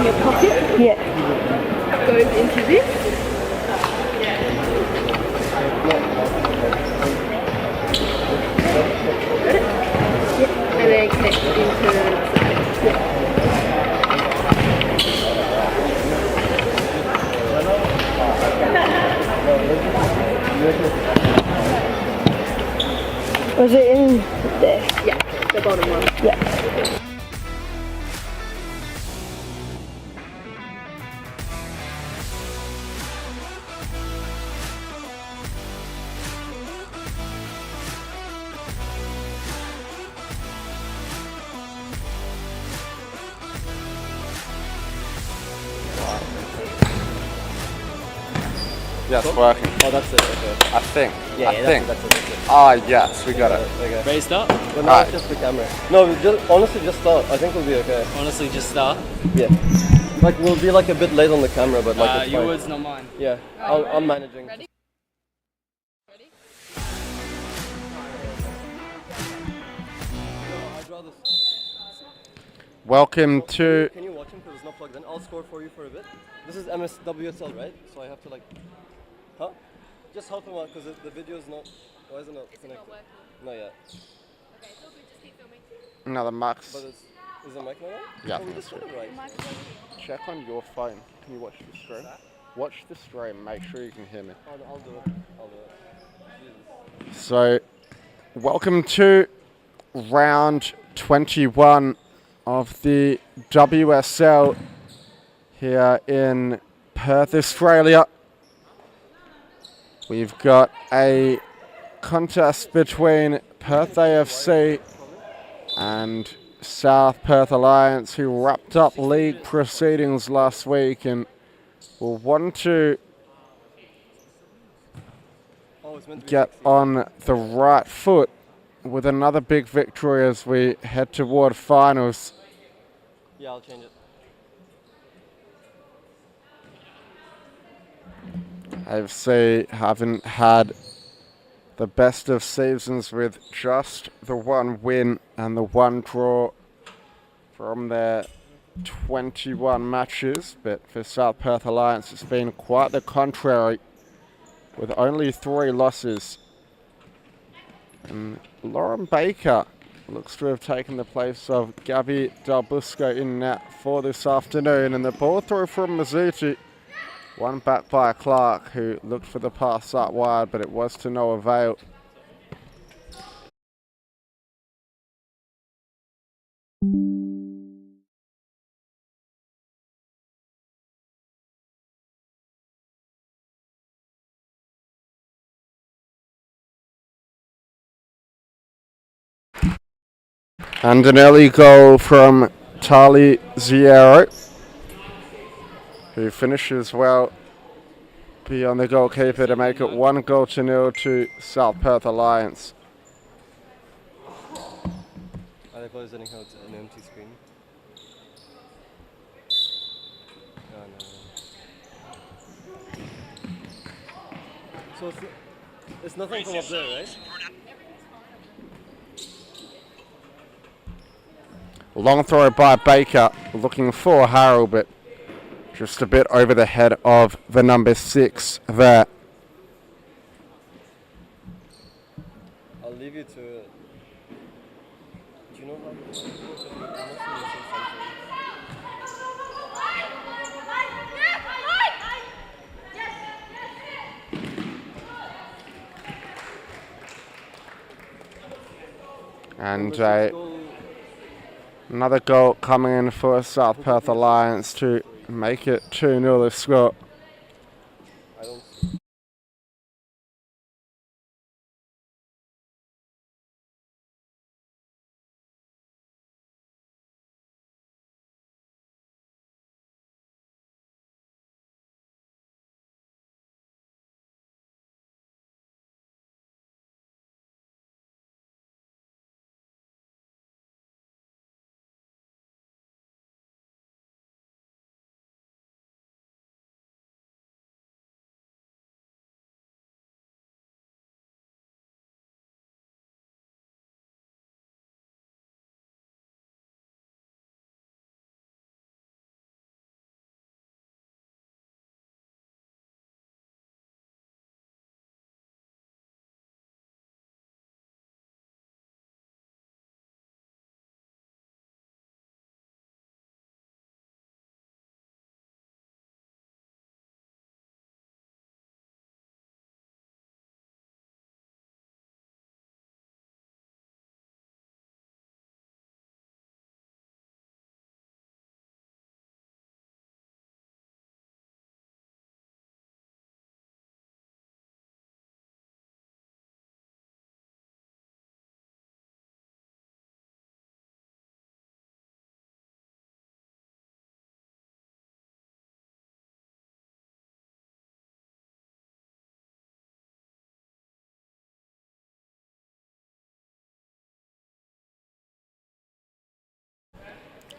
your pocket. Yeah. Goes into this. Got it? Yeah. And then connect into the side. Yeah. Was it in there? Yeah, the bottom one. Yeah. Yes, working. Oh, that's it, okay. I think. Yeah, I think. that's it. Ah, yes, we got it. Okay. Ready to start? But now it's just the camera. No, honestly, just start. I think we'll be okay. Honestly, just start. Yeah. Like, we'll be like a bit late on the camera, but like it's Your fine. words, not mine. Yeah, I'm managing. Ready? I'd rather... Welcome to. Can you watch him because it's not plugged in? I'll score for you for a bit. This is WSL, right? So I have to like... Huh? Just help him out because the video is not... Why is it not connected? Not working. Not yet. Okay, so we just keep filming. Another max. But is the mic not on? Yeah, I Oh, we think just so. got it right. Check on your phone. Can you watch the stream? Watch the stream. Make sure you can hear me. I'll do it. I'll do it. Jesus. So, welcome to round 21 of the WSL here in Perth, Australia. We've got a contest between Perth AFC and South Perth Alliance, who wrapped up league proceedings last week and will want to get on the right foot with another big victory as we head toward finals. Yeah, I'll change it. AFC haven't had the best of seasons with just the one win and the one draw from their 21 matches, but for South Perth Alliance it's been quite the contrary with only 3 losses. And Lauren Baker looks to have taken the place of Gabby Del Busco in net for this afternoon, and the ball through from Mizuti, one back by Clark, who looked for the pass up wide, but it was to no avail. And an early goal from Tali Ziero, who finishes well beyond the goalkeeper to make it 1-0 to South Perth Alliance. Are they closing how it's an empty screen? No. So it's nothing from up there, right? Long throw by Baker, looking for Harold, but just a bit over the head of the number 6 there. I'll leave you to it. Do you know how? And another goal coming in for South Perth Alliance to make it 2-0 the score.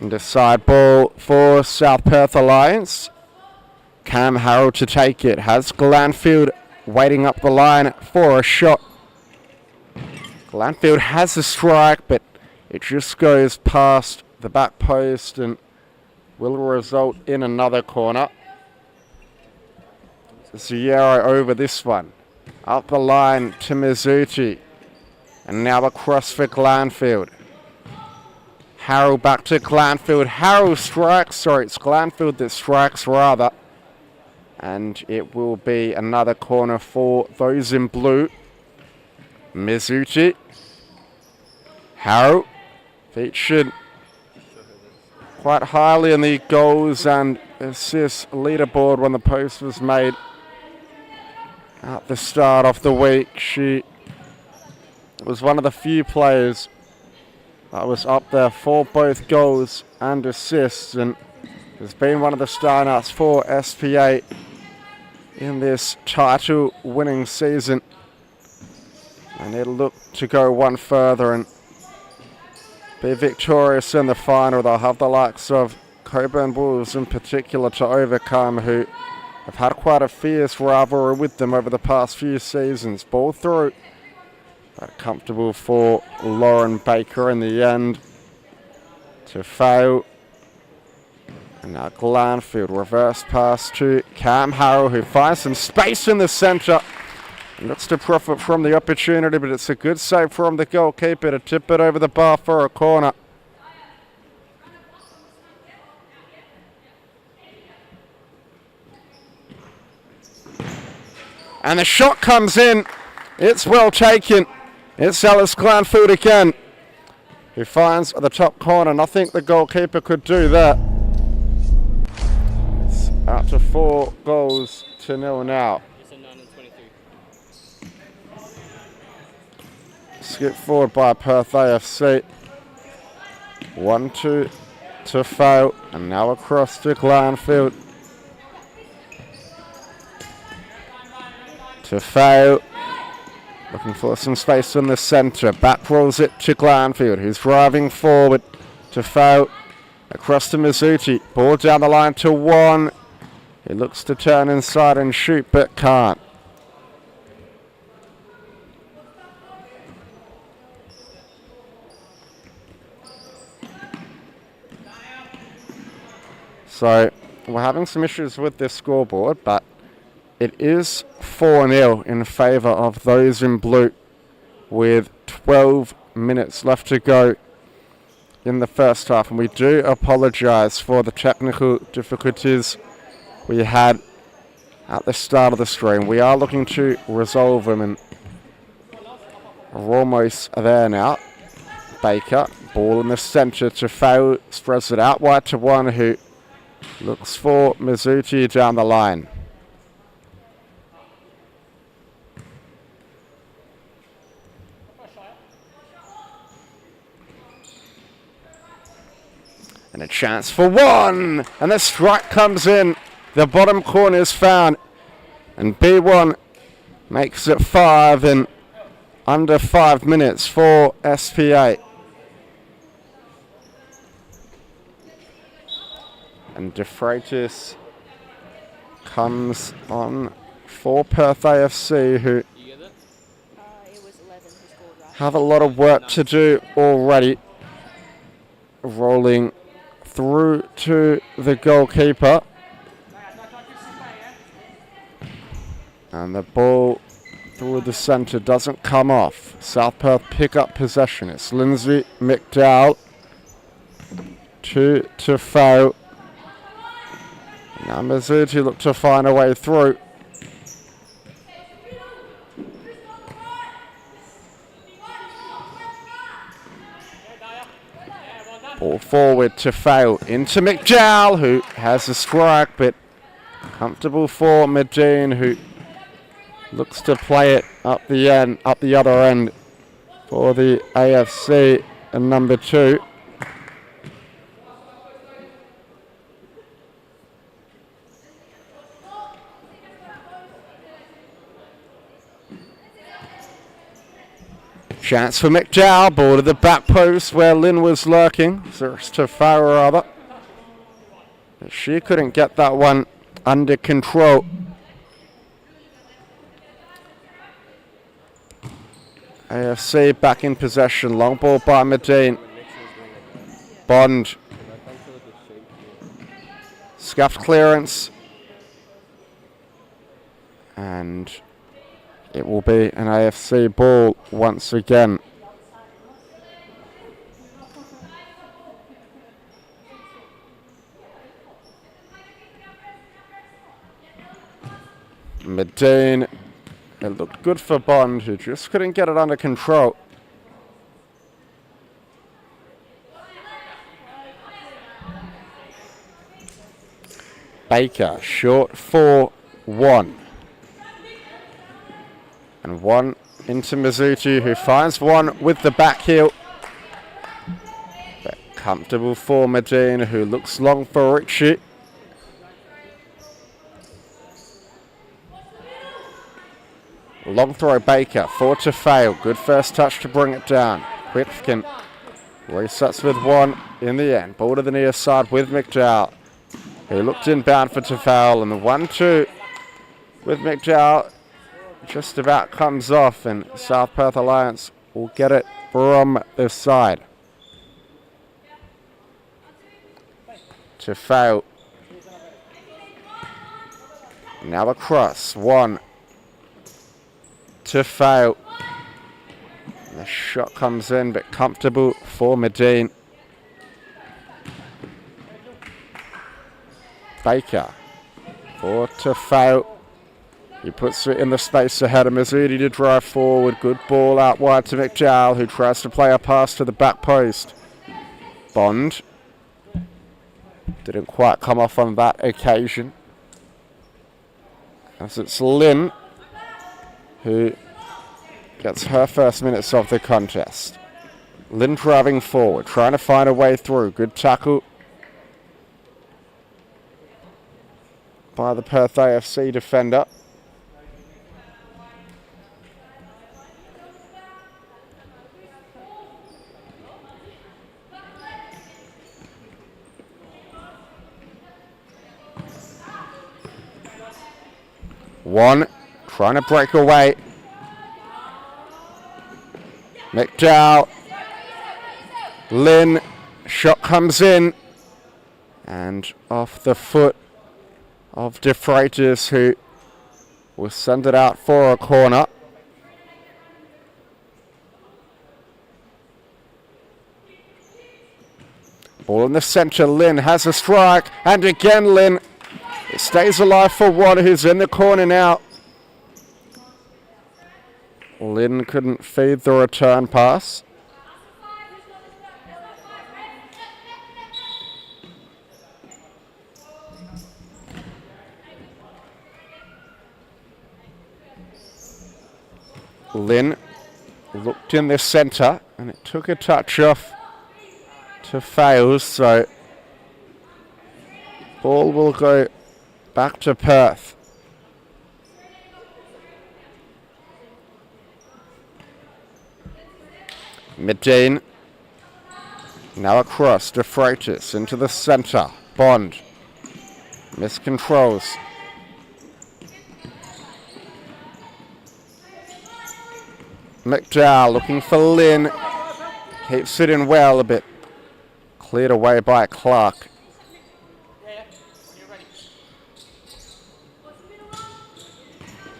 And the side ball for South Perth Alliance. Cam Harrell to take it. Has Glanfield waiting up the line for a shot. Glanfield has a strike, but it just goes past the back post and will result in another corner. Ziyero over this one. Up the line to Mizuti. And now across for Glanfield. Harrell back to Glanfield. Harrell strikes. Sorry, it's Glanfield that strikes rather. And it will be another corner for those in blue. Mizuti. Harrell featured quite highly in the goals and assists leaderboard when the post was made at the start of the week. She was one of the few players that was up there for both goals and assists, and has been one of the standouts for SPA in this title-winning season. And it'll look to go one further and be victorious in the final. They'll have the likes of Coburn Wolves in particular to overcome, who have had quite a fierce rivalry with them over the past few seasons. Ball through, but comfortable for Lauren Baker in the end to fail. And now Glanfield, reverse pass to Cam Harrell, who finds some space in the centre. Looks to profit from the opportunity, but it's a good save from the goalkeeper to tip it over the bar for a corner. And the shot comes in. It's well taken. It's Alice Glanfield again, who finds the top corner. Nothing the goalkeeper could do there. It's out to 4-0 now. Skip forward by Perth AFC. 1-2 to fail. And now across to Glanfield. To fail. Looking for some space in the centre. Back rolls it to Glanfield, who's driving forward. To fail. Across to Mizuti. Ball down the line to 1. He looks to turn inside and shoot, but can't. So we're having some issues with this scoreboard, but it is 4-0 in favour of those in blue with 12 minutes left to go in the first half. And we do apologise for the technical difficulties we had at the start of the stream. We are looking to resolve them, and we're almost there now. Baker, ball in the centre to fail, spreads it out wide to 1, who looks for Mizuti down the line. And a chance for 1! And the strike comes in. The bottom corner is found. And B1 makes it 5 in under 5 minutes for SPA. And De Freitas comes on for Perth AFC, who It was 11 who scored, right? have a lot of work to do already. Rolling through to the goalkeeper. And the ball through the centre doesn't come off. South Perth pick up possession. It's Lindsay McDowell to fail. Now Mizuti look to find a way through. Ball forward to fail into McDowell, who has a strike, but comfortable for Medine, who looks to play it up the other end for the AFC and number 2. Chance for McDowell. Ball to the back post where Lynn was lurking. So it's to Farah rather. But she couldn't get that one under control. AFC back in possession. Long ball by Medine. Bond. Scuffed clearance. And it will be an AFC ball once again. Medine. It looked good for Bond, who just couldn't get it under control. Baker, short for 1. And 1 into Mizuti, who finds 1 with the back heel. But comfortable for Medine, who looks long for Richie. Long throw Baker, 4 to fail. Good first touch to bring it down. Whitkin resets with 1 in the end. Ball to the near side with McDowell, who looked inbound for Tafel, and the 1-2 with McDowell just about comes off, and South Perth Alliance will get it from this side. Tafel. Now across, 1 to fail. The shot comes in, but comfortable for Medine. Baker, 4 to fail. He puts it in the space ahead of Mizuti to drive forward. Good ball out wide to McDowell, who tries to play a pass to the back post. Bond didn't quite come off on that occasion, as it's Lynn who gets her first minutes of the contest. Lynn driving forward, trying to find a way through. Good tackle by the Perth AFC defender. One trying to break away. McDowell. Lynn. Shot comes in. And off the foot of De Freitas, who will send it out for a corner. Ball in the centre. Lynn has a strike. And again Lynn. It stays alive for 1, who's in the corner now. Lynn couldn't feed the return pass. Lynn looked in the centre, and it took a touch off to Fails, so ball will go back to Perth. Medine. Now across to Freitas into the centre. Bond. Miscontrols. McDowell looking for Lynn. Keeps it in well a bit. Cleared away by Clark.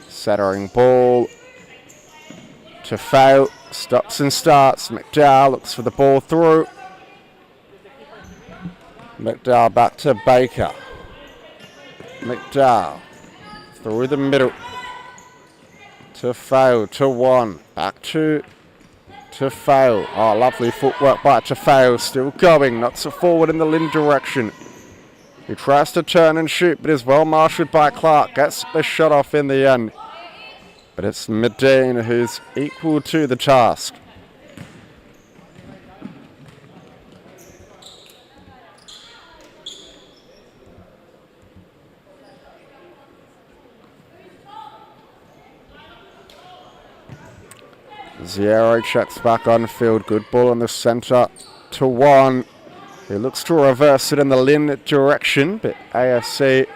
Centering ball to fail. Stops and starts. McDowell looks for the ball through. McDowell back to Baker. McDowell through the middle to fail to 1. Back to fail. Oh, lovely footwork by to fail. Still going. Knocks it forward in the Lynn direction. He tries to turn and shoot, but is well marshalled by Clark. Gets the shot off in the end. But it's Medine who's equal to the task. Zero checks back on field. Good ball in the centre to Juan, who looks to reverse it in the Lynn direction, but AFC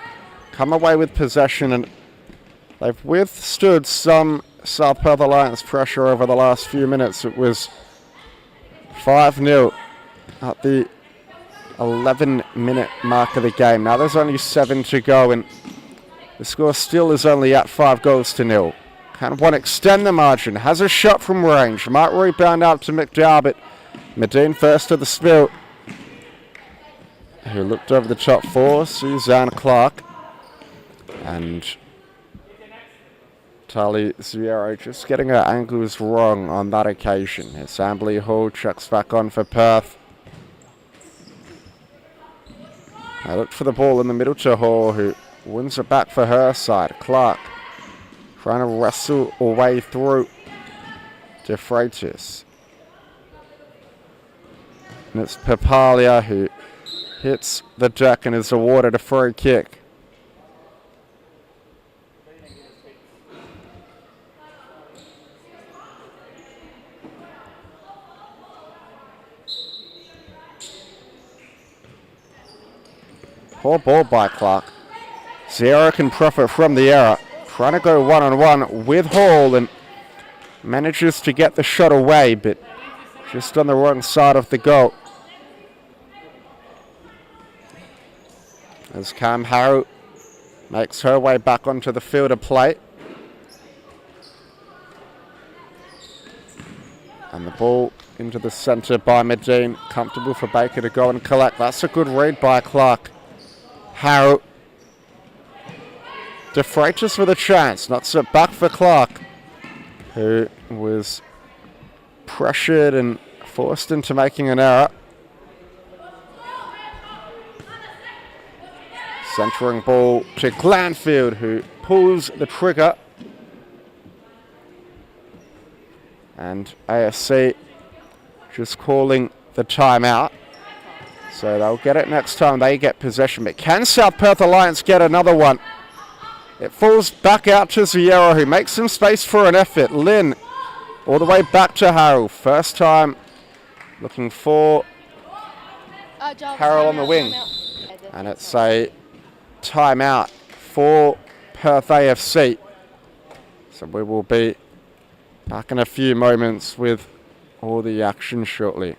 come away with possession, and they've withstood some South Perth Alliance pressure over the last few minutes. It was 5-0 at the 11-minute mark of the game. Now there's only 7 to go, and the score still is only at 5-0. Can one extend the margin? Has a shot from range. Might rebound out to McDowell, but Medine first to the spill. Who looked over the top for Suzanne Clark. And Tali Zviero just getting her angles wrong on that occasion. Assembly Hall checks back on for Perth. I looked for the ball in the middle to Hall, who wins it back for her side. Clark trying to wrestle her way through to Freitas. And it's Papalia who hits the deck and is awarded a free kick. Poor ball by Clark. Zero can profit from the error. Trying to go one-on-one with Hall and manages to get the shot away, but just on the wrong side of the goal. As Cam Harrow makes her way back onto the field of play. And the ball into the centre by Medine. Comfortable for Baker to go and collect. That's a good read by Clark. Harrow. De Freitas with a chance. Knocks it back for Clark, who was pressured and forced into making an error. Centering ball to Glanfield, who pulls the trigger. And AFC just calling the timeout. So they'll get it next time they get possession. But can South Perth Alliance get another one? It falls back out to Zviero, who makes some space for an effort. Lynn all the way back to Harrell. First time looking for Harrell on the wing. And it's a timeout for Perth AFC. So we will be back in a few moments with all the action shortly.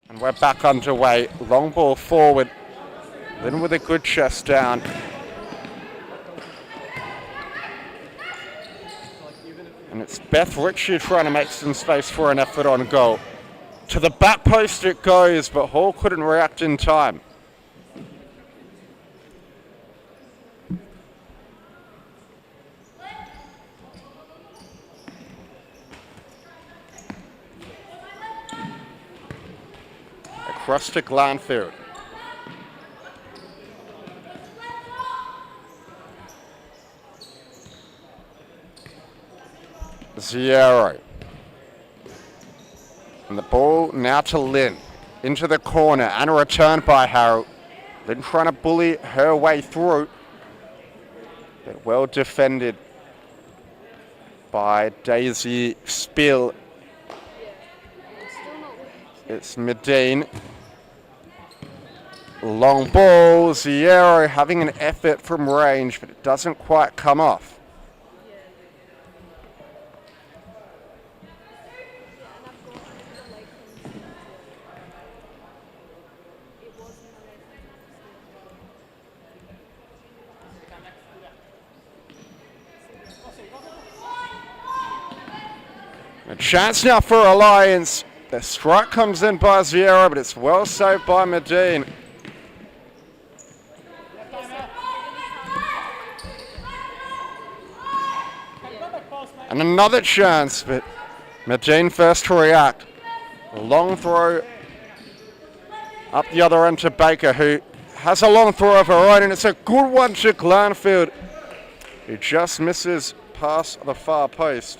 And we're back underway. Long ball forward. Then with a good chest down. And it's Beth Ritchie trying to make some space for an effort on goal. To the back post it goes, but Hall couldn't react in time. across to Glanfield. Zero. And the ball now to Lynn. Into the corner and a return by Harrow. Lynn trying to bully her way through. But well defended by Daisy Spill. It's Medine. Long ball. Zero having an effort from range, but it doesn't quite come off. A chance now for Alliance. The strike comes in by Zero, but it's well saved by Medine. And another chance, but Medine first to react. A long throw up the other end to Baker, who has a long throw of her own, and it's a good one to Glanfield, who just misses past the far post.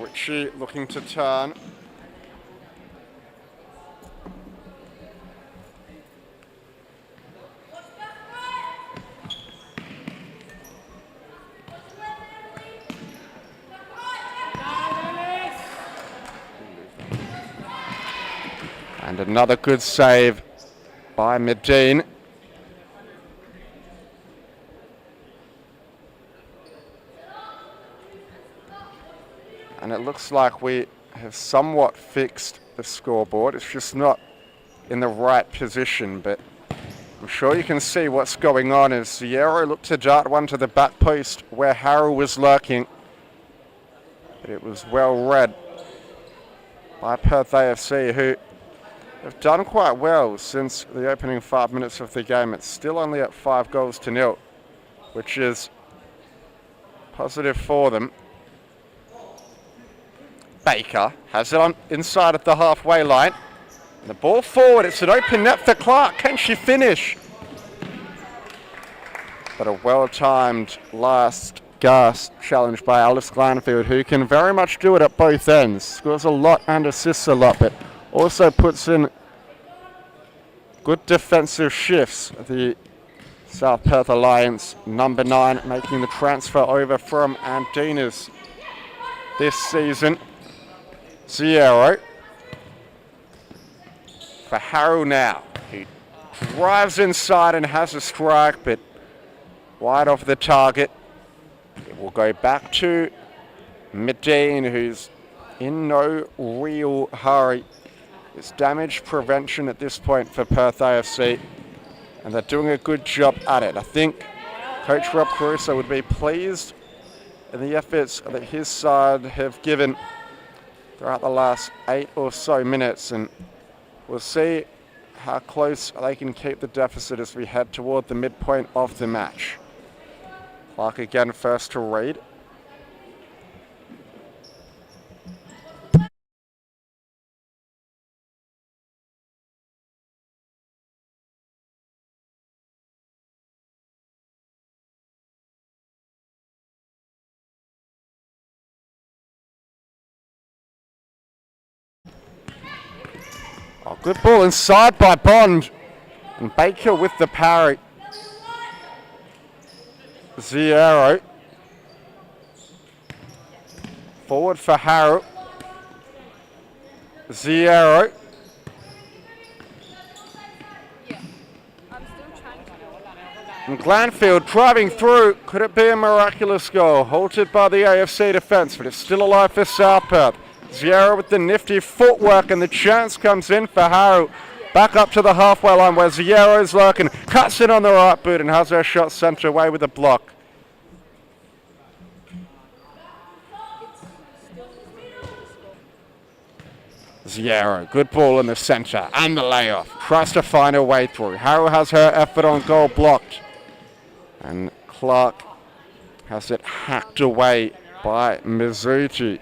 Ritchie looking to turn. And another good save by Medine. And it looks like we have somewhat fixed the scoreboard. It's just not in the right position, but I'm sure you can see what's going on as Sierra looked to dart one to the back post where Harrow was lurking. But it was well read by Perth AFC, who have done quite well since the opening 5 minutes of the game. It's still only at 5-0, which is positive for them. Baker has it on inside at the halfway line. And the ball forward, it's an open net for Clark. Can she finish? But a well-timed last gasp challenge by Alice Glanfield, who can very much do it at both ends. Scores a lot and assists a lot, but also puts in good defensive shifts. The South Perth Alliance, number 9, making the transfer over from Andinas this season. Zero for Harrow now. He drives inside and has a strike, but wide off the target. It will go back to Medine, who's in no real hurry. It's damage prevention at this point for Perth AFC, and they're doing a good job at it. I think Coach Rob Caruso would be pleased in the efforts that his side have given throughout the last 8 or so minutes, and we'll see how close they can keep the deficit as we head toward the midpoint of the match. Clark again first to read. Oh, good ball inside by Bond. And Baker with the parry. Zero. Forward for Harrow. Zero. And Glanfield driving through. Could it be a miraculous goal? Halted by the AFC defence, but it's still alive for South Perth. Zero with the nifty footwork, and the chance comes in for Harrow. Back up to the halfway line where Ziero's lurking. Cuts in on the right boot and has her shot sent away with a block. Ziero, good ball in the centre and the layoff. Tries to find her way through. Harrow has her effort on goal blocked. And Clark has it hacked away by Mizuchi.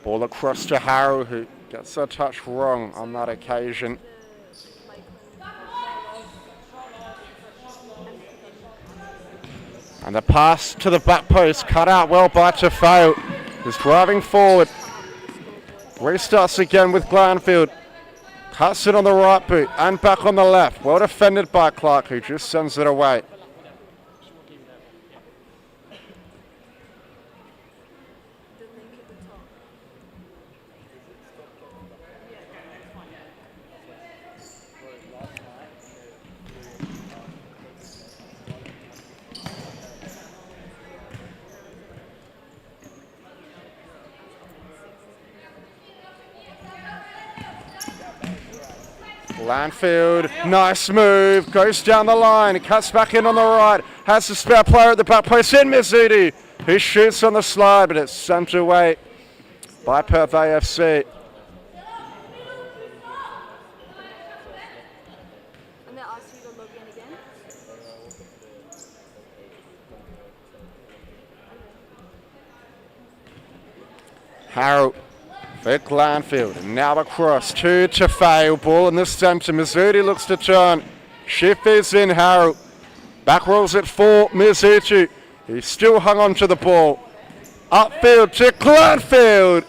Ball across to Haru, who gets a touch wrong on that occasion. And the pass to the back post, cut out well by Tafao, who's driving forward. Restarts again with Glanfield. Cuts it on the right boot and back on the left. Well defended by Clark, who just sends it away. Landfield, nice move, goes down the line, cuts back in on the right, has the spare player at the back post in Mizuti, who shoots on the slide, but it's sent away by Perth AFC. And they ask you to log in again? Harrow for Glanfield, and now across to Tafao, ball in the centre, Mizuti looks to turn, shift is in Harrow, back rolls it for Mizuti, he's still hung on to the ball, upfield to Glanfield,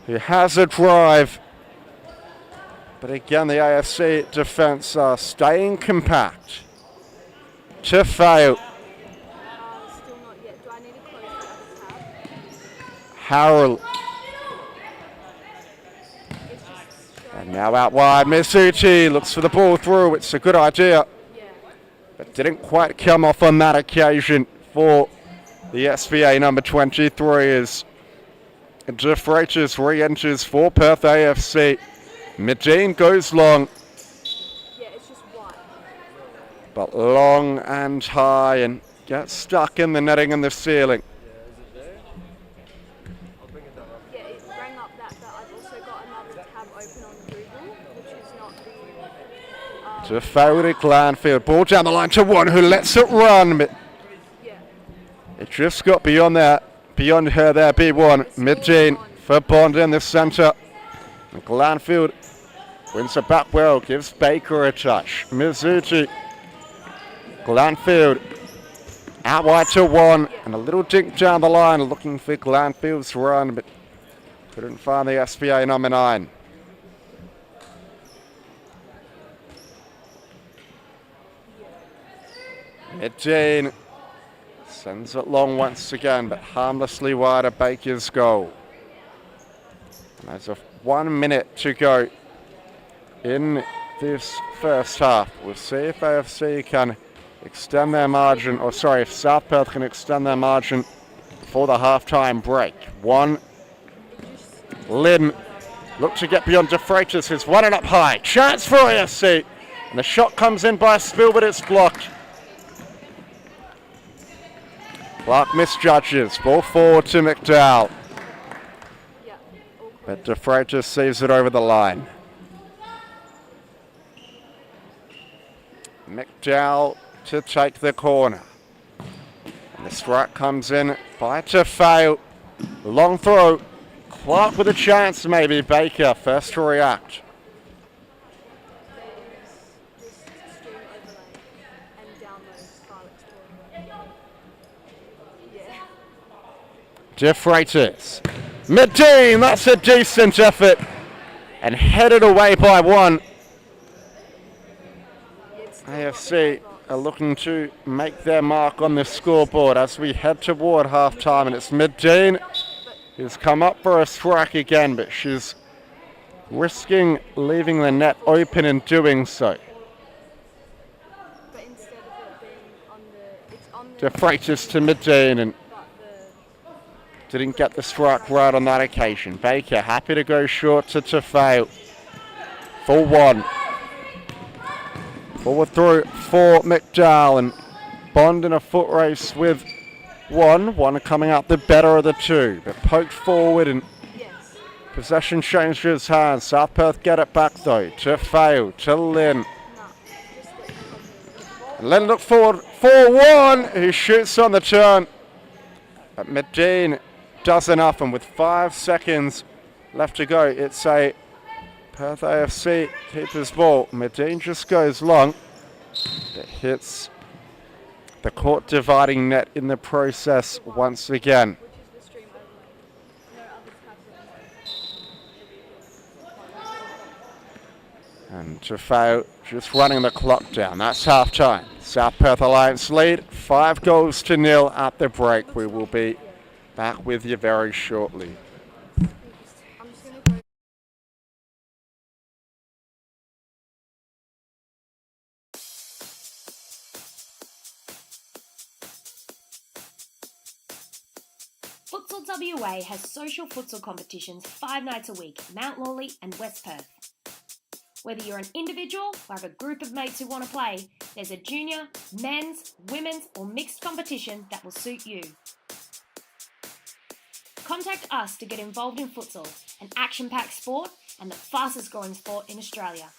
he has a drive, but again the AFC defence are staying compact. Tafao, Still not yet. Do I need to close the other tab? Harrow. And now out wide, Mizuchi looks for the ball through. It's a good idea, but didn't quite come off on that occasion for the SVA number 23 as De Freitas re-enters for Perth AFC. Medine goes long, Yeah, it's just one. but long and high and gets stuck in the netting and the ceiling. Yeah, it rang up that I've also got another tab open on Google, which is not the... To Fowler Glanfield, ball down the line to one who lets it run, but yeah. it just got beyond her there, B1. Medine for Bond in the centre. And Glanfield wins it back well, gives Baker a touch. Mizuchi, Glanfield, out wide to one, and a little dink down the line, looking for Glanfield's run, but couldn't find the SVA number 9. Medine sends it long once again, but harmlessly wide of Baker's goal. And there's 1 minute to go in this first half. We'll see if AFC can extend their margin, or sorry, if South Perth can extend their margin before the half-time break. Lynn look to get beyond De Freitas, who's won it up high. Chance for AFC, and the shot comes in by Spill, but it's blocked. Clark misjudges, ball forward to McDowell. But De Freitas saves it over the line. McDowell to take the corner. And the strike comes in by Tafao. Long throw. Clark with a chance maybe. Baker first to react. There's this stream overlay and download file explorer. Yeah. De Freitas Medine, that's a decent effort. And headed away by one. It's still AFC are looking to make their mark on the scoreboard as we head toward half-time, and it's Medine who's come up for a strike again, but she's risking leaving the net open in doing so. but instead of it being on the, it's on the. De Freitas to Medine, and But the didn't get the strike right on that occasion. Baker happy to go short to Tafao for one. Forward through for McDowell, and Bond in a foot race with one coming out the better of the two, but poked forward and yes. possession changes hands. South Perth get it back though. Tafao to Lynn. No. Just the, And Lynn look forward for one, who shoots on the turn. But Medine does enough, and with 5 seconds left to go, it's a Perth AFC keeper's ball. Medine just goes long. It hits the court dividing net in the process once again. which is the stream only. No others have And Tafao just running the clock down. That's half time. South Perth Alliance lead 5-0 at the break. We will be back with you very shortly. I'm just gonna go. Futsal WA has social futsal competitions 5 nights a week at Mount Lawley and West Perth. Whether you're an individual or have a group of mates who want to play, there's a junior, men's, women's or mixed competition that will suit you. Contact us to get involved in futsal, an action-packed sport and the fastest growing sport in Australia.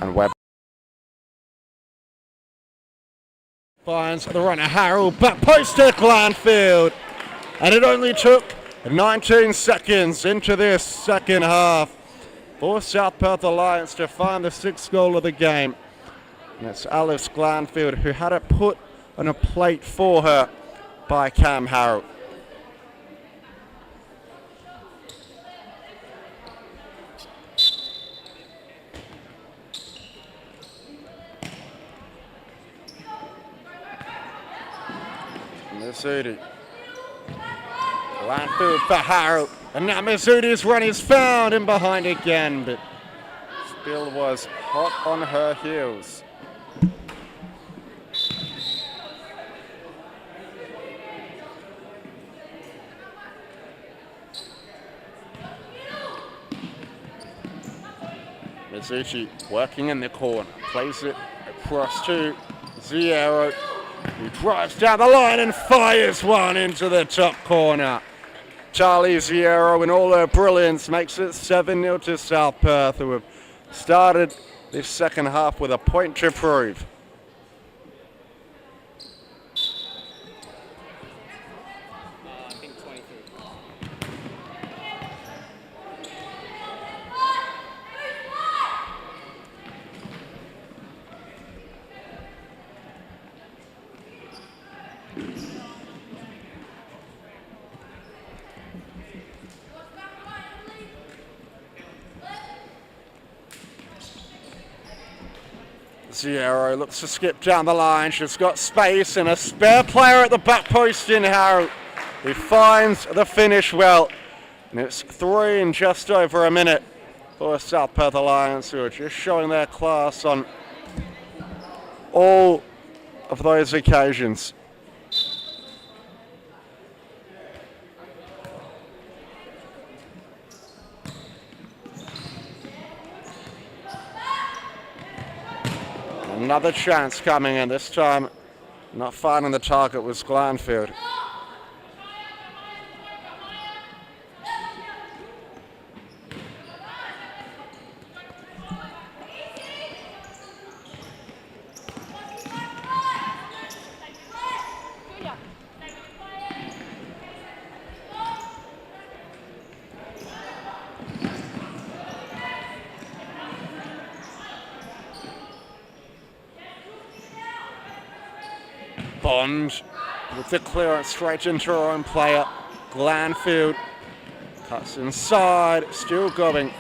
And Webb finds the runner Harold, back post to Glanfield. And it only took 19 seconds into this second half for South Perth Alliance to find the sixth goal of the game. And it's Alice Glanfield who had it put on a plate for her by Cam Harold. Mizzuti. Glanfield for Harold. And now Mizzuti's run is found in behind again, but still was hot on her heels. Mizzuti working in the corner, plays it across to Ziero, who drives down the line and fires one into the top corner. Charlie Ziero, in all her brilliance, makes it 7-0 to South Perth, who have started this second half with a point to prove. I think 23. Ziero looks to skip down the line. She's got space and a spare player at the back post in Harold, who finds the finish well. And it's 3 in just over a minute for South Perth Alliance, who are just showing their class on all of those occasions. Another chance coming in, this time not finding the target was Glanfield. Bond with the clearance straight into her own player. Glanfield cuts inside, still going.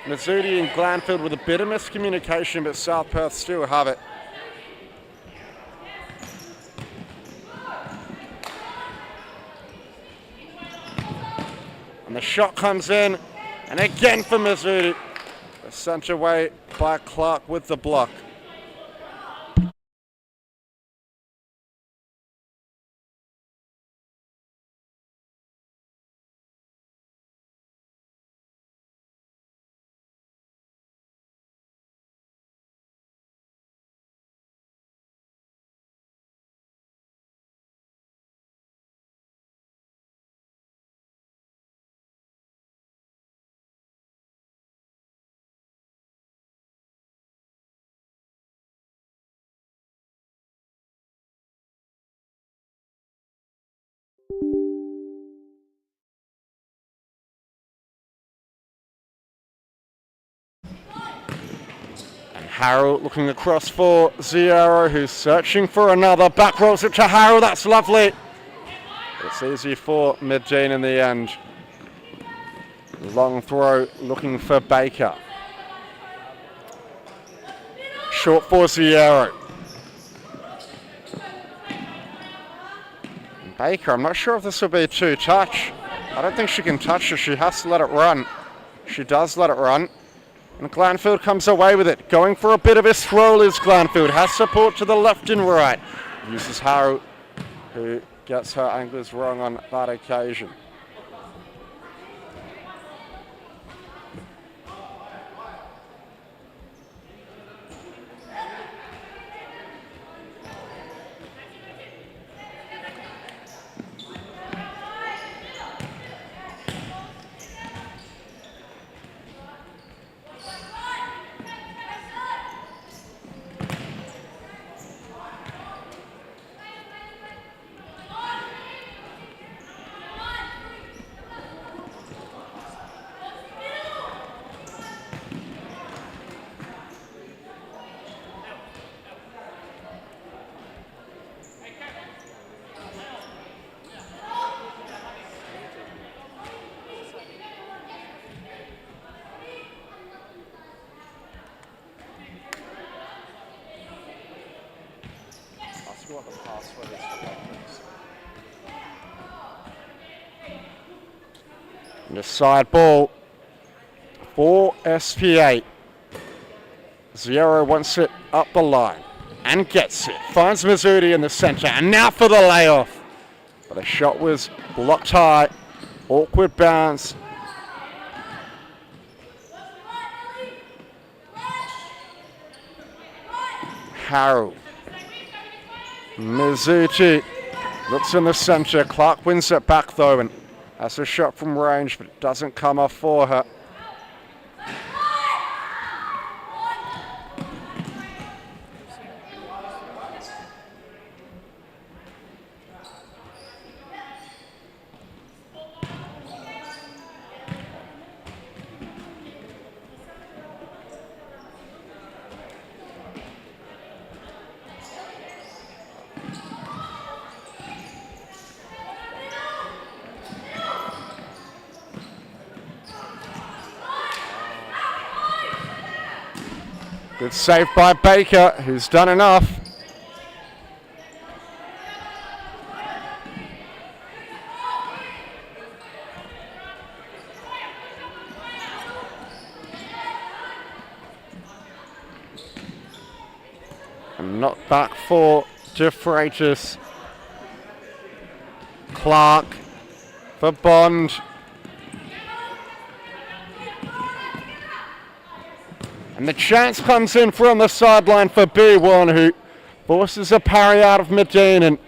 Mizzuti and Glanfield with a bit of miscommunication, but South Perth still have it. And the shot comes in, and again for Mizzuti. Sent away by Clark with the block. Harold looking across for Ziero, who's searching for another. Back rolls it to Harold, that's lovely. It's easy for Mid-Dean in the end. Long throw looking for Baker. Short for Ziero. Baker, I'm not sure if this will be too touch. I don't think she can touch her, she has to let it run. She does let it run. And Glanfield comes away with it. Going for a bit of a stroll is Glanfield. Has support to the left and right. Uses Harold, who gets her anglers wrong on that occasion. see what the password is for that. And a side ball for SPA. Zero wants it up the line and gets it. Finds Mizzuti in the centre, and now for the layoff. But the shot was blocked high. Awkward bounce. Harold. Mizzuti looks in the centre. Clark wins it back though, and has a shot from range, but it doesn't come off for her. Good save by Baker, who's done enough. And knocked back for De Freitas. Clark for Bond. And the chance comes in from the sideline for B1, who forces a parry out of Medine and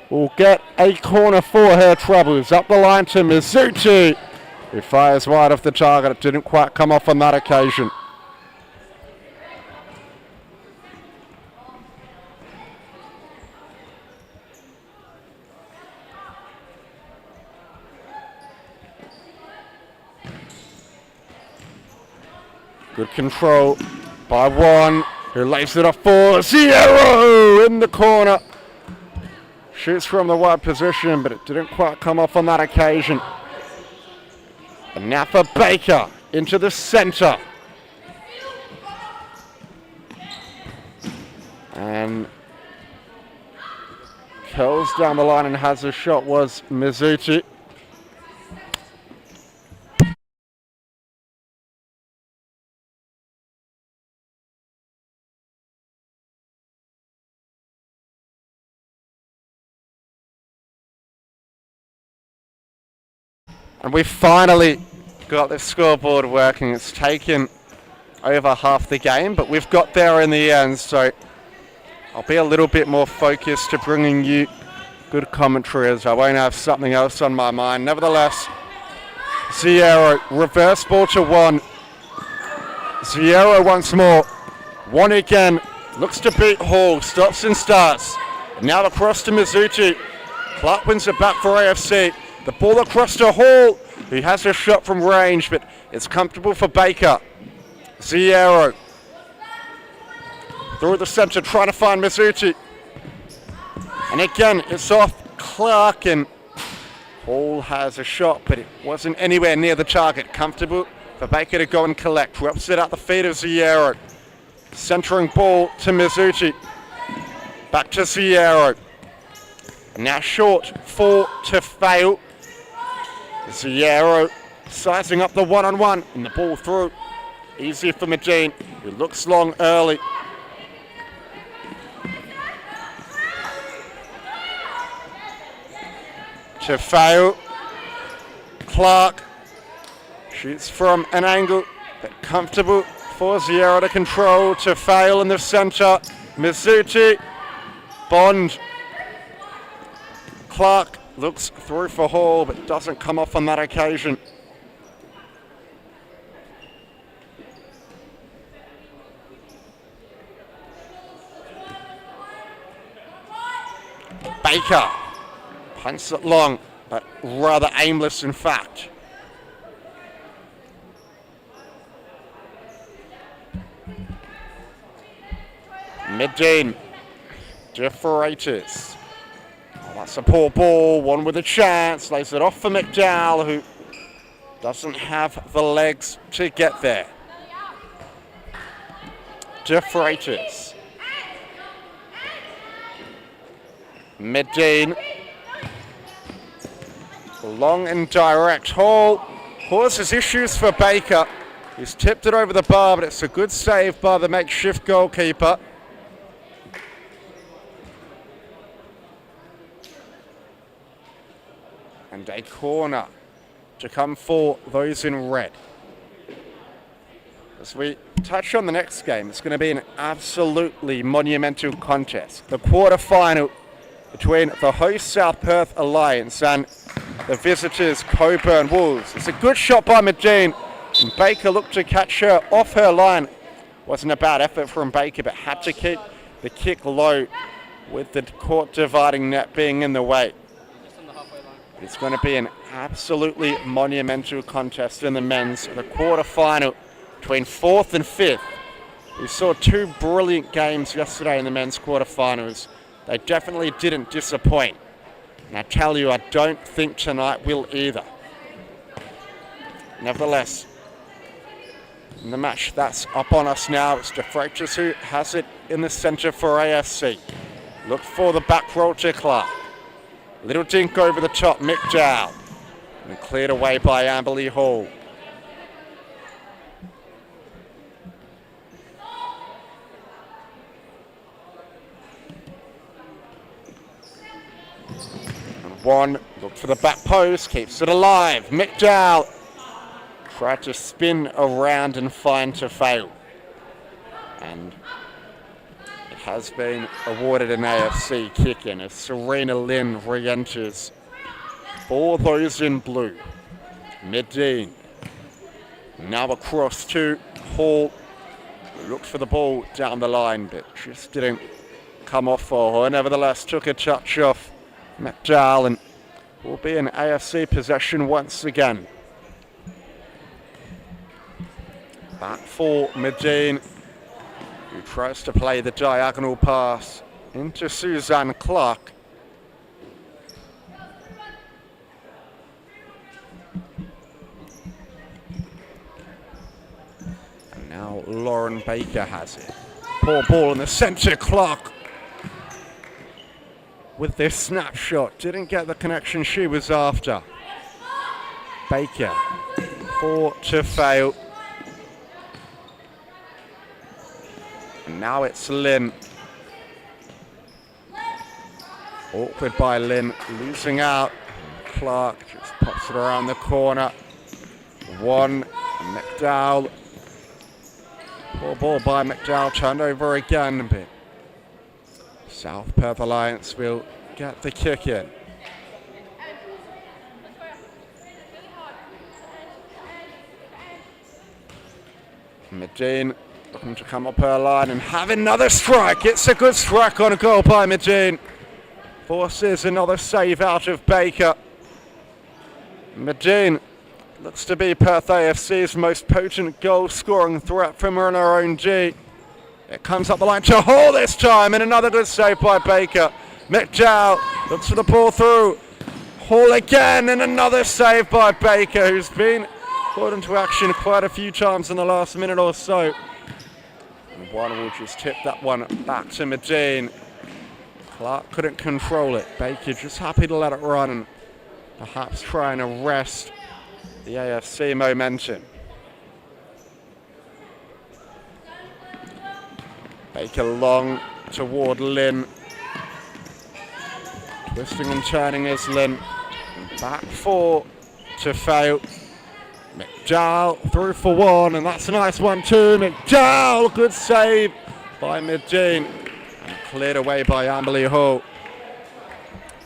will get a corner for her troubles. Up the line to Mizzuti, who fires wide off the target. It didn't quite come off on that occasion. Good control by one, who lays it off for Zero in the corner. Shoots from the wide position, but it didn't quite come off on that occasion. And now for Baker into the centre. And curls down the line and has a shot was Mizzuti. And we finally got the scoreboard working. It's taken over half the game, but we've got there in the end, so I'll be a little bit more focused to bringing you good commentary as I won't have something else on my mind. Nevertheless, Zero, reverse ball to one. Zero once more. One again, looks to beat Hall, stops and starts. And now across to Mizzuti. Clark wins it back for AFC. The ball across to Hall, who has a shot from range, but it's comfortable for Baker. Zero. Through the centre, trying to find Mizzuti. And again, it's off Clark, and Hall has a shot, but it wasn't anywhere near the target. Comfortable for Baker to go and collect. Drops it at the feet of Zero. Centering ball to Mizzuti. Back to Zero. Now short, 4 to fail. Zero sizing up the one-on-one, and the ball through. Easy for Medine, who looks long early. To fail. Clark shoots from an angle, but comfortable for Zero to control. To fail in the centre. Mizzuti. Bond. Clark looks through for Hall, but doesn't come off on that occasion. Baker punts it long, but rather aimless in fact. Medine. De Freitas. That's a poor ball, one with a chance, lays it off for McDowell, who doesn't have the legs to get there. De Freitas. Medine. Long and direct. Hall causes issues for Baker. He's tipped it over the bar, but it's a good save by the makeshift goalkeeper. And a corner to come for those in red. As we touch on the next game, it's going to be an absolutely monumental contest. The quarter-final between the host South Perth Alliance and the visitors Coburn Wolves. It's a good shot by Medine, and Baker looked to catch her off her line. Wasn't a bad effort from Baker, but had to keep the kick low with the court dividing net being in the way. It's going to be an absolutely monumental contest in the men's, the quarter-final between 4th and 5th. We saw 2 brilliant games yesterday in the men's quarter-finals. They definitely didn't disappoint. And I tell you, I don't think tonight will either. Nevertheless, in the match that's up on us now, it's De Freitas who has it in the centre for AFC. Look for the back roll to Clark. Little dink over the top, McDowell. And cleared away by Amberley Hall. And one, look for the back post, keeps it alive. McDowell tried to spin around and find to fail. And it has been awarded an AFC kick-in as Serena Lynn re-enters for those in blue. Medine. Now across to Hall. Looked for the ball down the line, but just didn't come off for her. Nevertheless, took a touch off McDowell, and will be an AFC possession once again. Back for Medine, who tries to play the diagonal pass into Suzanne Clark. And now Lauren Baker has it. Poor ball in the centre, Clark with this snapshot. Didn't get the connection she was after. Baker, 4 to fail. And now it's Lynn. Awkward by Lynn, losing out. Clark just pops it around the corner. One, McDowell. Poor ball by McDowell, turned over again. But South Perth Alliance will get the kick in. Medine looking to come up her line and have another strike. It's a good strike on a goal by Medine. Forces another save out of Baker. Medine looks to be Perth AFC's most potent goal-scoring threat from her in her own G. It comes up the line to Hall this time, and another good save by Baker. McDowell looks for the ball through. Hall again, and another save by Baker, who's been caught into action quite a few times in the last minute or so. And one will just tip that one back to Medine. Clark couldn't control it. Baker just happy to let it run and perhaps try and arrest the AFC momentum. Baker long toward Lynn. Twisting and turning is Lynn. Back 4 to fail. McDowell through for one, and that's a nice one too. McDowell, good save by Medine. And cleared away by Amberley Hall.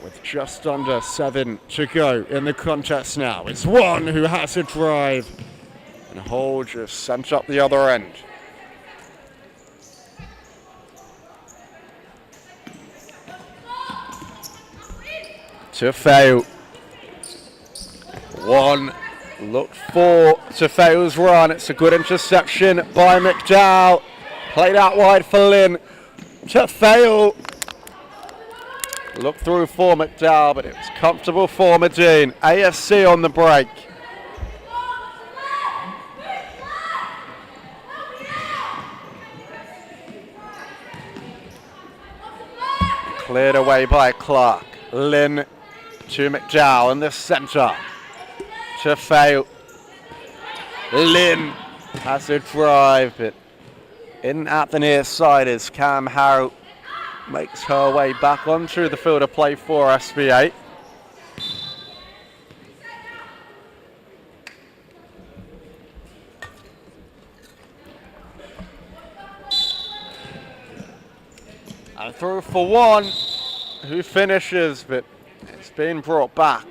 With just under 7 to go in the contest now. It's one who has a drive. And Hall just sent up the other end. To fail. One. Look for Tafeo's run. It's a good interception by McDowell. Played out wide for Lynn. Tafeo. Look through for McDowell, but it was comfortable for Medine. AFC on the break. Cleared away by Clark. Lynn to McDowell in the centre. To fail. Lynn has a drive, but in at the near side as Cam Harrow makes her way back onto the field of play for SBA. And through for one, who finishes, but it's been brought back.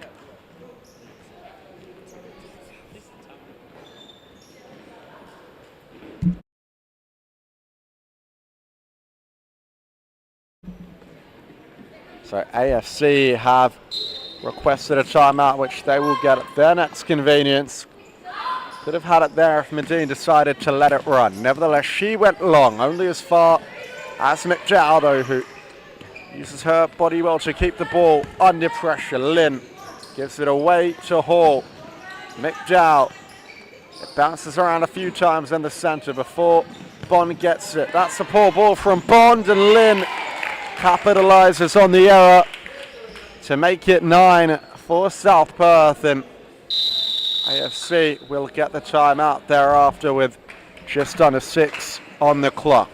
So AFC have requested a timeout, which they will get at their next convenience. Could have had it there if Medine decided to let it run. Nevertheless, she went long, only as far as McDowell, though, who uses her body well to keep the ball under pressure. Lynn gives it away to Hall. McDowell, it bounces around a few times in the centre before Bond gets it. That's a poor ball from Bond, and Lynn capitalises on the error to make it 9 for South Perth, and AFC will get the timeout thereafter with just under 6 on the clock.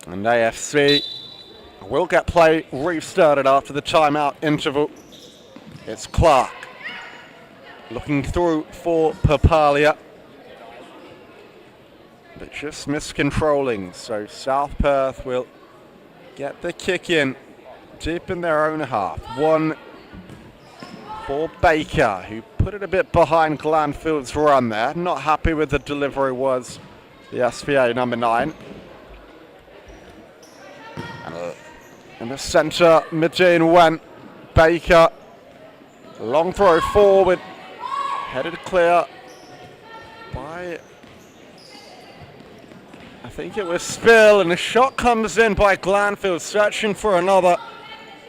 And AFC will get play restarted after the timeout interval. It's Clark looking through for Papalia, but just miscontrolling. So South Perth will get the kick in deep in their own half. One for Baker, who put it a bit behind Glanfield's run there. Not happy with the delivery was the SPA number 9. In the centre, Medine went. Baker, long throw forward, headed clear by, I think it was Spill, and the shot comes in by Glanfield, searching for another.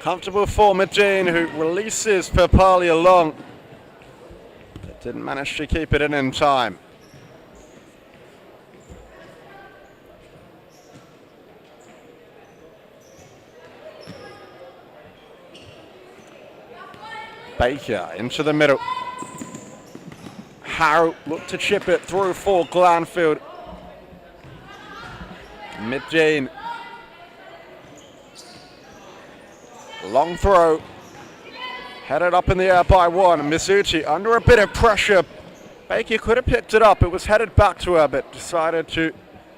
Comfortable for Medine, who releases Papalia long, but didn't manage to keep it in time. Baker into the middle. Harrow looked to chip it through for Glanfield. Medine. Long throw. Headed up in the air by one. Mizuti under a bit of pressure. Baker could have picked it up. It was headed back to her, but decided to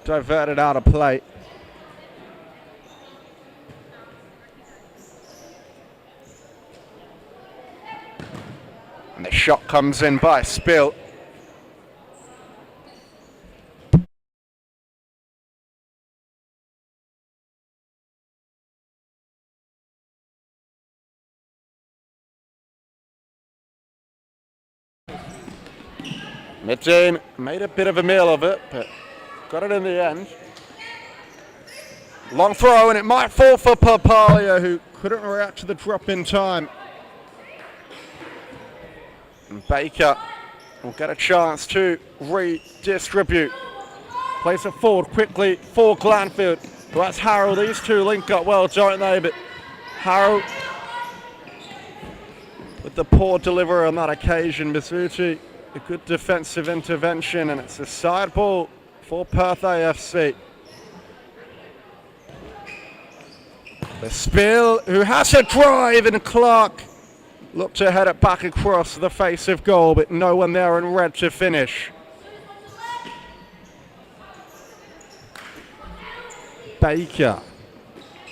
divert it out of play. And the shot comes in by Spill. Midjane made a bit of a meal of it, but got it in the end. Long throw, and it might fall for Papalia, who couldn't react to the drop in time. And Baker will get a chance to redistribute. Plays it forward quickly for Glanfield. Well, that's Harrow. These two link up well, don't they? But Harrow with the poor delivery on that occasion. Mizuchi, a good defensive intervention, and it's a side ball for Perth AFC. The Spill, who has a drive, and Clark looked to head it back across the face of goal, but no one there in red to finish. Baker,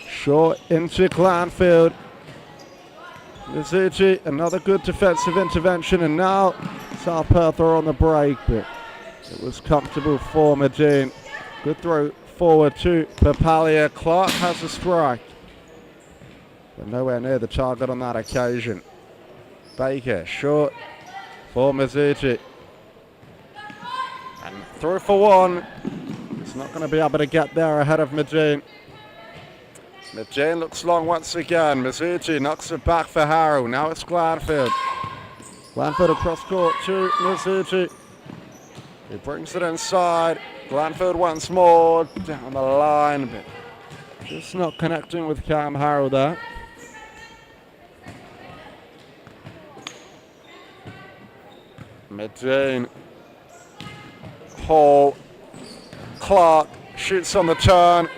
short into Glanfield. Mizuchi, another good defensive intervention, and now South Perth are on the break, but it was comfortable for Medine. Good throw forward to Papalia. Clark has a strike, but nowhere near the target on that occasion. Baker, short for Mizuchi. And through for one. It's not going to be able to get there ahead of Medine. Medine looks long once again. Mizuchi knocks it back for Harrow. Now it's Glanfield. Glanfield across court to Mizuchi. He brings it inside. Glanfield once more down the line, but just not connecting with Cam Harrow there. Medine. Hall. Clark shoots on the turn.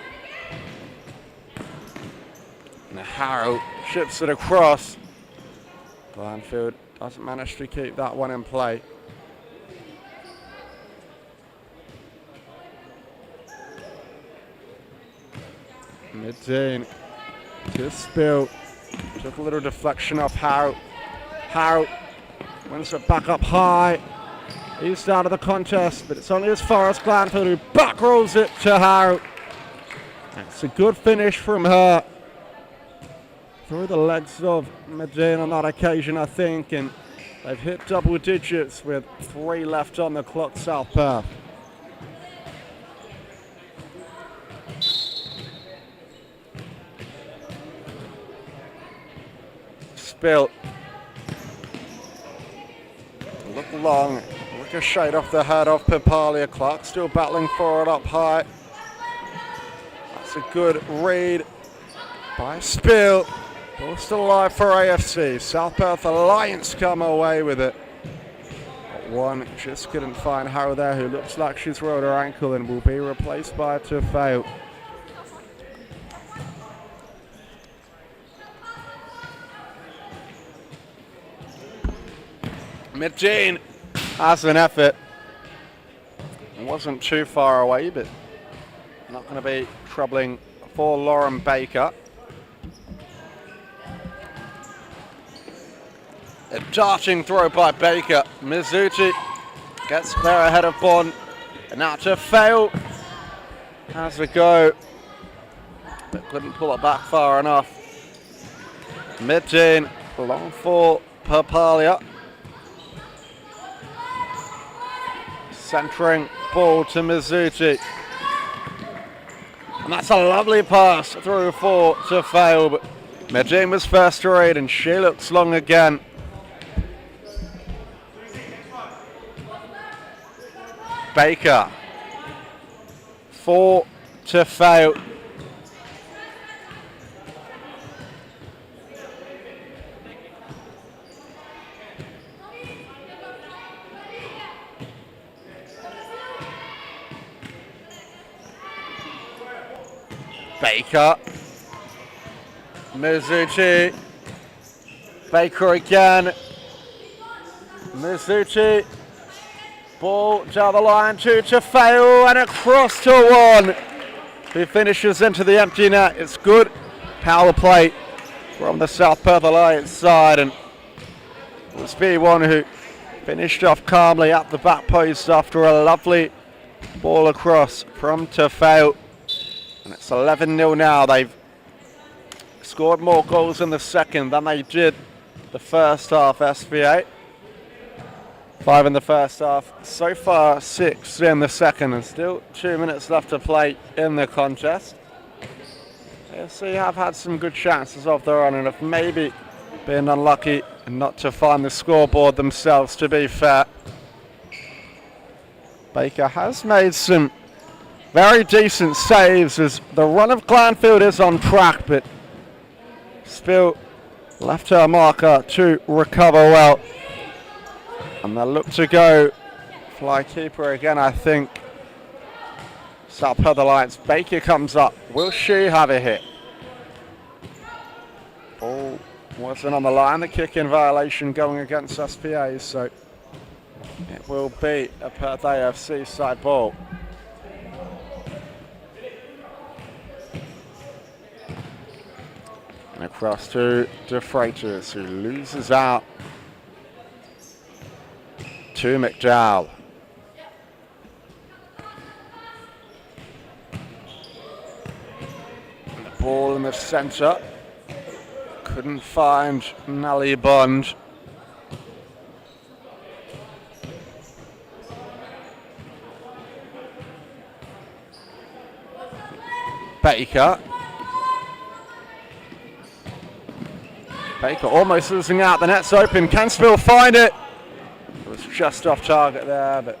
And Harrow ships it across. Glanfield doesn't manage to keep that one in play. Medine to Spill. Took a little deflection off Harrow. Harrow wins it back up high. He's out of the contest, but it's only as far as Glanfield, who back rolls it to Harrow. It's a good finish from her. Through the legs of Medine on that occasion, I think, and they've hit double digits with 3 left on the clock, South Perth. Spill. Look long. Ricochet off the head of Papalia. Clark still battling for it up high. That's a good read by Spill. Ball still alive for AFC. South Perth Alliance come away with it. But one just couldn't find Harrow there, who looks like she's rolled her ankle and will be replaced by Tufeo. Medine has an effort. It wasn't too far away, but not going to be troubling for Lauren Baker. A darting throw by Baker. Mizuchi gets there ahead of Bond. And now to fail. Has a go, but couldn't pull it back far enough. Medine, long for Papalia. Centering ball to Mizuchi. And that's a lovely pass through for Tufeo, but Medine was first to read, and she looks long again. Baker for Tufeo. Baker. Mizuchi. Baker again. Mizuchi. Ball down the line to Tufeo and across to one. Who finishes into the empty net. It's good power play from the South Perth Alliance side, and it was B1 who finished off calmly at the back post after a lovely ball across from Tufeo. And it's 11-0 now. They've scored more goals in the second than they did the first half, SVA. 5 in the first half. So far, 6 in the second, and still 2 minutes left to play in the contest. AFC have had some good chances of their own and have maybe been unlucky not to find the scoreboard themselves, to be fair. Baker has made some very decent saves as the run of Glanfield is on track, but still left her marker to recover well. And they'll look to go fly keeper again, I think. South Perth Alliance. Baker comes up. Will she have a hit? Ball wasn't on the line. The kick in violation going against SPA, so it will be a Perth AFC side ball. And across to De Freitas, who loses out to McDowell. And the ball in the centre. Couldn't find Nally Bond. Baker. Baker almost losing out. The net's open. Can Spill find it? It was just off target there, but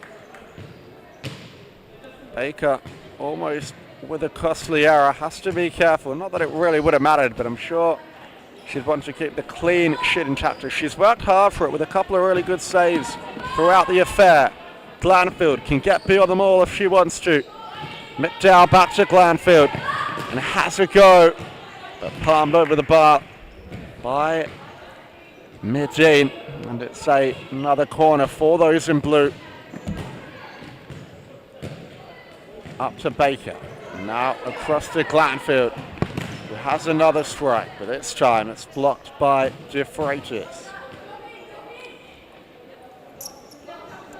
Baker almost with a costly error. Has to be careful. Not that it really would have mattered, but I'm sure she'd want to keep the clean sheet intact. She's worked hard for it with a couple of really good saves throughout the affair. Glanfield can get beyond them all if she wants to. McDowell back to Glanfield and has a go, but palmed over the bar by Midine, and it's another corner for those in blue. Up to Baker, now across to Glanfield, who has another strike, but this time it's blocked by De Freitas.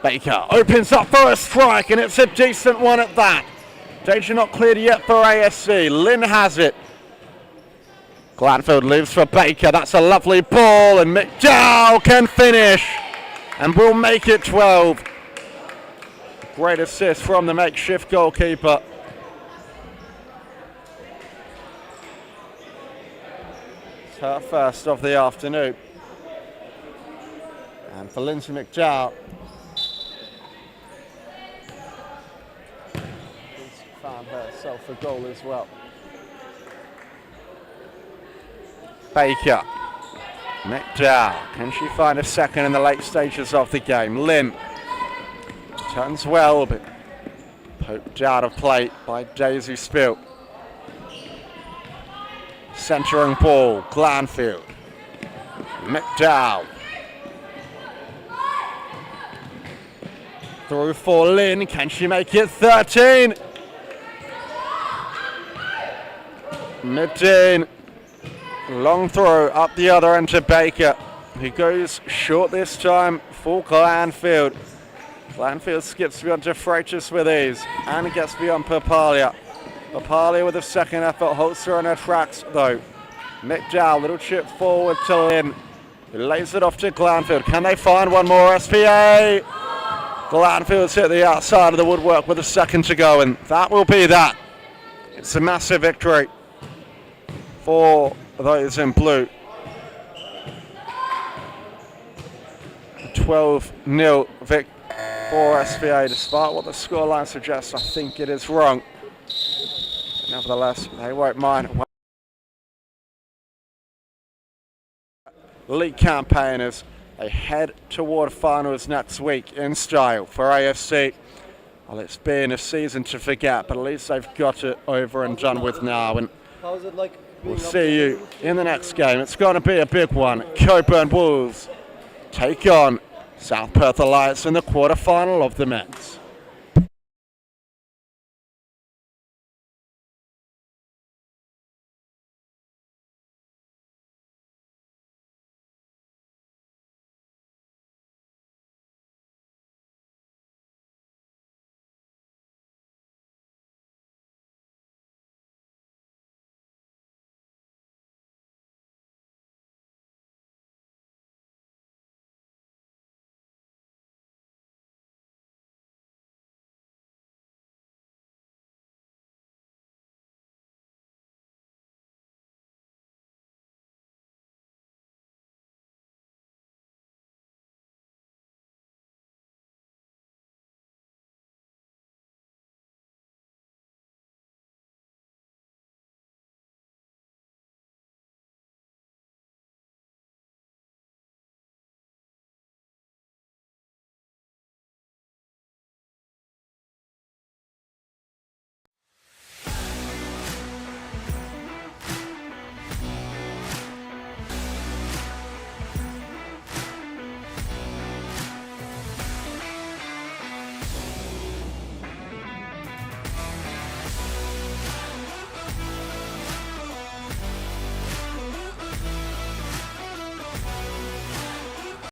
Baker opens up for a strike, and it's a decent one at that. Danger not cleared yet for ASC. Lynn has it. Glanfield leaves for Baker. That's a lovely ball, and McDowell can finish and will make it 12. Great assist from the makeshift goalkeeper. It's her first of the afternoon. And for Lindsay McDowell, she's found herself a goal as well. Baker, McDowell, can she find a second in the late stages of the game? Lynn turns well, but poked out of play by Daisy Spill. Centering ball, Glanfield. McDowell. Through for Lynn, can she make it 13? Midine. Long throw up the other end to Baker, who goes short this time for Glanfield. Glanfield skips beyond De Freitas with ease and gets beyond Papalia. Papalia with a second effort holds her on her tracks though. McDowell, little chip forward to Lynn, who lays it off to Glanfield. Can they find one more? SPA! Glanfield's hit the outside of the woodwork with a second to go, and that will be that. It's a massive victory for those in blue. 12-0 victory for SPA. Despite what the scoreline suggests, I think it is wrong. Nevertheless, they won't mind. League campaign as they head toward finals next week in style for AFC. Well, it's been a season to forget, but at least they've got it over and done with now. And How's it like? we'll see you in the next game. It's going to be a big one. Coburn Wolves take on South Perth Alliance in the quarterfinal of the Mets.